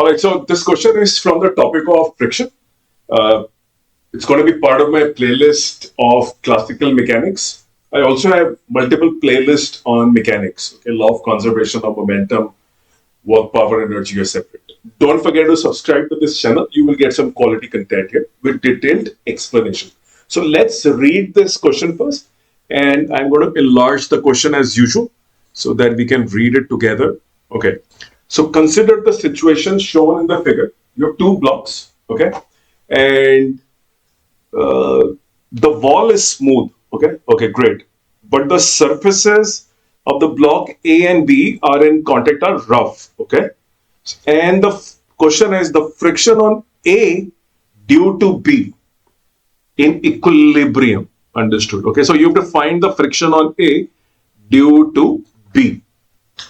All right, so this question is from the topic of friction. Uh, it's going to be part of my playlist of classical mechanics. I also have multiple playlists on mechanics. Okay, law of conservation of momentum, work, power, energy are separate. Don't forget to subscribe to this channel. You will get some quality content here with detailed explanation. So let's read this question first, and I'm going to enlarge the question as usual so that we can read it together. Okay. So consider the situation shown in the figure. You have two blocks, okay, and the wall is smooth, okay, great. But the surfaces of the block A and B are in contact are rough, okay. And the question is the friction on A due to B in equilibrium. Understood? Okay, so you have to find the friction on A due to B.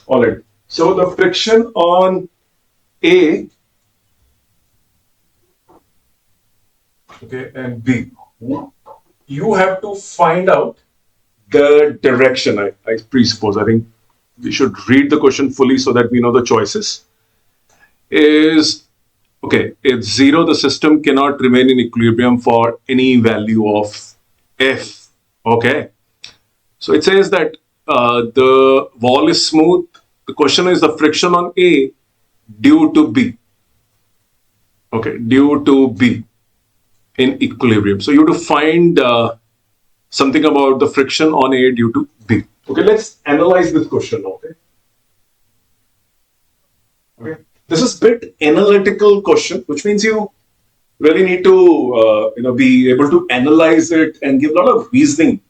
All right. So the friction on A, okay, and B, you have to find out the direction. I presuppose. I think we should read the question fully so that we know the choices. Is okay, it's zero. The system cannot remain in equilibrium for any value of F. Okay. So it says that the wall is smooth. The question is the friction on A due to B. Okay, due to B in equilibrium. So you have to find something about the friction on A due to B. Okay, let's analyze this question. Okay. This is a bit analytical question, which means you really need to be able to analyze it and give a lot of reasoning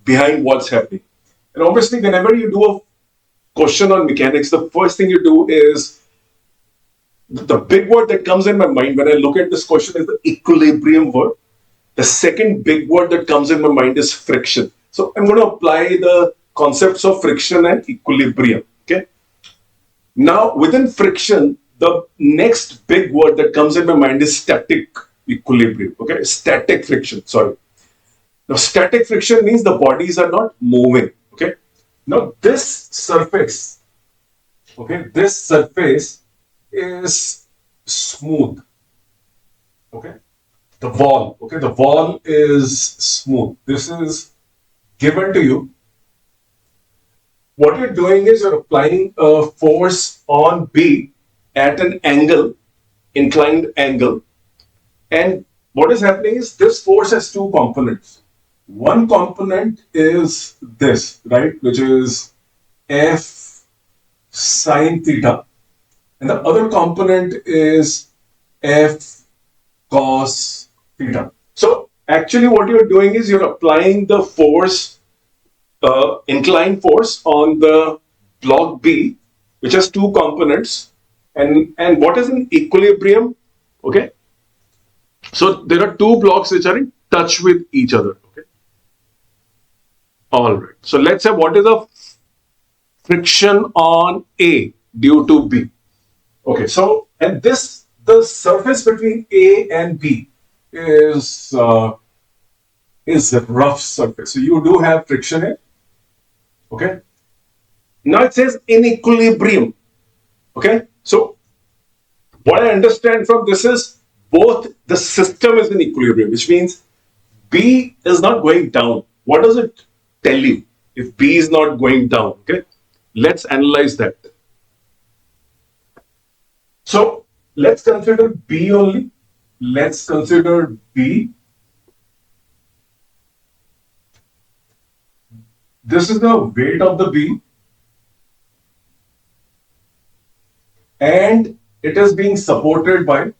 behind what's happening. And obviously, whenever you do a question on mechanics, the first thing you do is the big word that comes in my mind when I look at this question is the equilibrium word. The second big word that comes in my mind is friction. So I'm going to apply the concepts of friction and equilibrium. Okay. Now within friction, the next big word that comes in my mind is static equilibrium. Okay, static friction. Sorry. Now static friction means the bodies are not moving. Okay. Now this surface, okay, this surface is smooth. Okay. The wall, okay, the wall is smooth. This is given to you. What you're doing is you're applying a force on B at an angle, inclined angle. And what is happening is this force has two components. One component is this, right, which is F sine theta. And the other component is F cos theta. So actually what you're doing is you're applying the force, inclined force on the block B, which has two components. And what is in equilibrium? Okay. So there are two blocks which are in touch with each other. Okay. All right. So let's say what is the friction on A due to B? Okay. So and this the surface between A and B is a rough surface. So you do have friction here. Okay. Now it says in equilibrium. Okay. So what I understand from this is both the system is in equilibrium, which means B is not going down. What does it tell you if B is not going down? Okay. Let's analyze that. So let's consider B only. Let's consider B. This is the weight of the B. And it is being supported by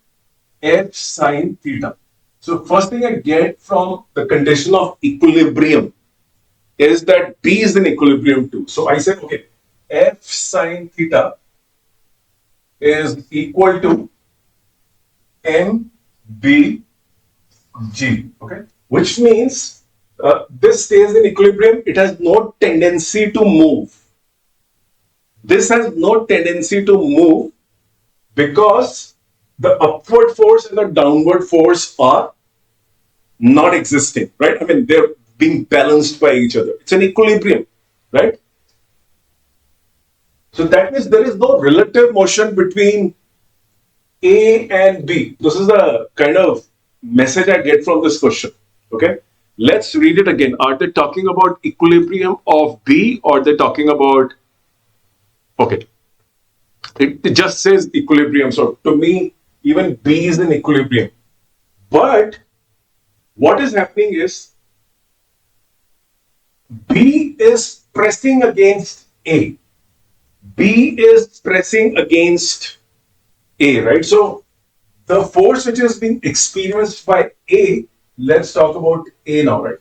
F sine theta. So first thing I get from the condition of equilibrium is that B is in equilibrium too. So I say, okay, F sine theta is equal to MBG, okay, which means this stays in equilibrium. It has no tendency to move. This has no tendency to move because the upward force and the downward force are not existing, right? I mean, they're being balanced by each other. It's an equilibrium, right? So that means there is no relative motion between A and B. This is the kind of message I get from this question. Okay, let's read it again. Are they talking about equilibrium of B or they talking about, okay, it just says equilibrium. So to me, even B is in equilibrium. But what is happening is B is pressing against A. B is pressing against A, right? So the force which is being experienced by A, let's talk about A now, right?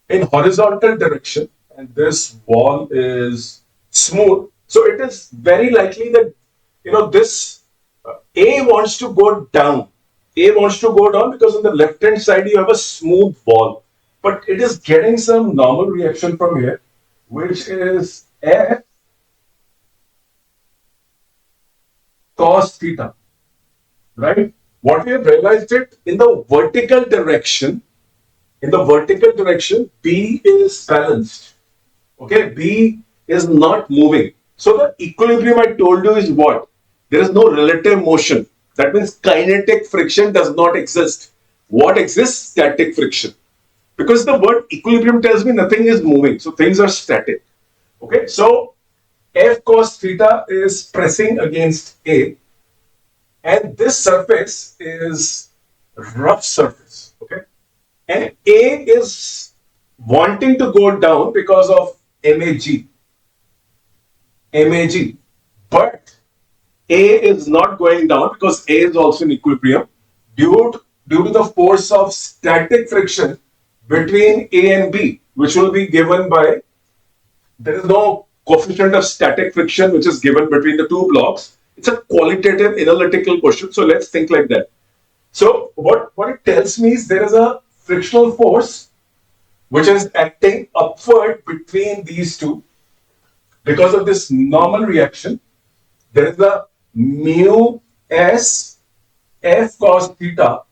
In horizontal direction, and this wall is smooth, so it is very likely that this A wants to go down. A wants to go down because on the left hand side you have a smooth wall, but it is getting some normal reaction from here, which is F cos theta, right? What we have realized it in the vertical direction. In the vertical direction, B is balanced. Okay, B is not moving. So the equilibrium I told you is what? There is no relative motion. That means kinetic friction does not exist. What exists? Static friction. Because the word equilibrium tells me nothing is moving. So things are static. Okay, so F cos theta is pressing against A, and this surface is rough surface. Okay, and A is wanting to go down because of MAG. MAG. But A is not going down because A is also in equilibrium due to the force of static friction between A and B, which will be given by, there is no coefficient of static friction which is given between the two blocks. It's a qualitative analytical question. So let's think like that. So what it tells me is there is a frictional force which is acting upward between these two. Because of this normal reaction, there is a mu s f cos theta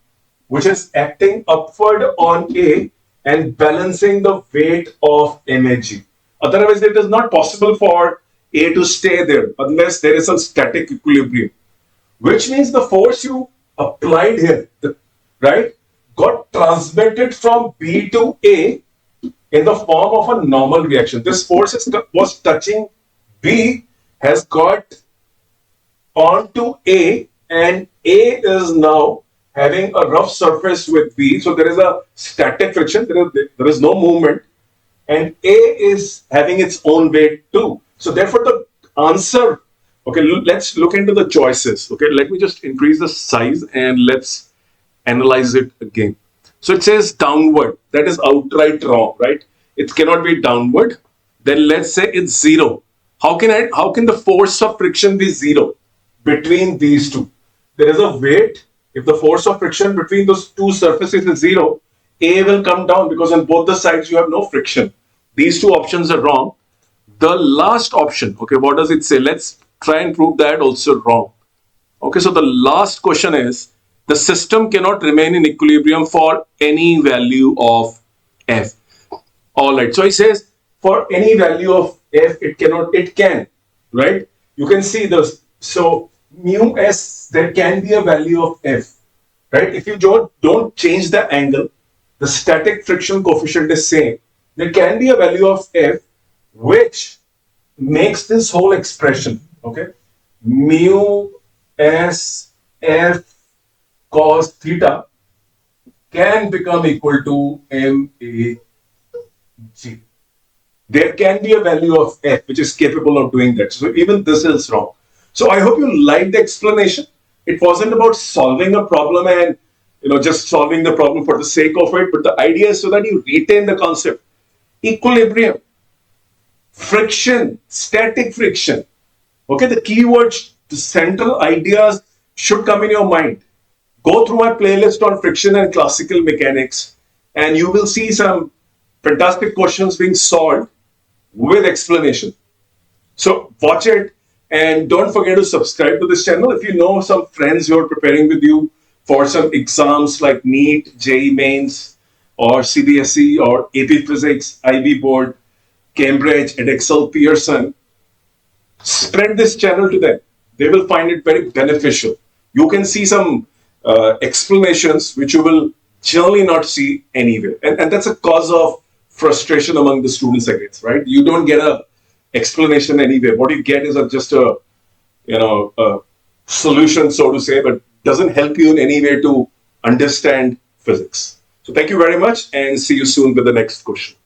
which is acting upward on A and balancing the weight of MAG. Otherwise, it is not possible for A to stay there unless there is a static equilibrium, which means the force you applied here, right, got transmitted from B to A in the form of a normal reaction. This force was touching B, has got onto A, and A is now having a rough surface with B. So there is a static friction, there is no movement, and A is having its own weight too. So therefore the answer, okay, let's look into the choices. Okay, let me just increase the size and let's analyze it again. So it says downward, that is outright wrong, right? It cannot be downward. Then let's say it's zero. How can the force of friction be zero between these two? There is a weight. If the force of friction between those two surfaces is zero, A will come down because on both the sides you have no friction. These two options are wrong. The last option, okay, what does it say? Let's try and prove that also wrong. Okay, so the last question is the system cannot remain in equilibrium for any value of F. All right, so it says for any value of F, it can, right? You can see this. So mu S, there can be a value of F, right? If you don't change the angle, the static friction coefficient is same. There can be a value of F which makes this whole expression, okay? Mu S F cos theta can become equal to MAG. There can be a value of F which is capable of doing that. So even this is wrong. So I hope you liked the explanation. It wasn't about solving a problem and just solving the problem for the sake of it, but the idea is so that you retain the concept. Equilibrium, friction, static friction. Okay, the keywords, the central ideas should come in your mind. Go through my playlist on friction and classical mechanics, and you will see some fantastic questions being solved with explanation. So watch it and don't forget to subscribe to this channel. If you know some friends who are preparing with you for some exams like NEET, JEE Mains, or CBSE, or AP Physics, IB Board, Cambridge, Edexcel, Pearson, spread this channel to them. they will find it very beneficial. You can see some explanations which you will generally not see anywhere. And that's a cause of frustration among the students, I guess, right? You don't get a explanation anywhere. What you get is just a solution, so to say, but doesn't help you in any way to understand physics. So thank you very much and see you soon with the next question.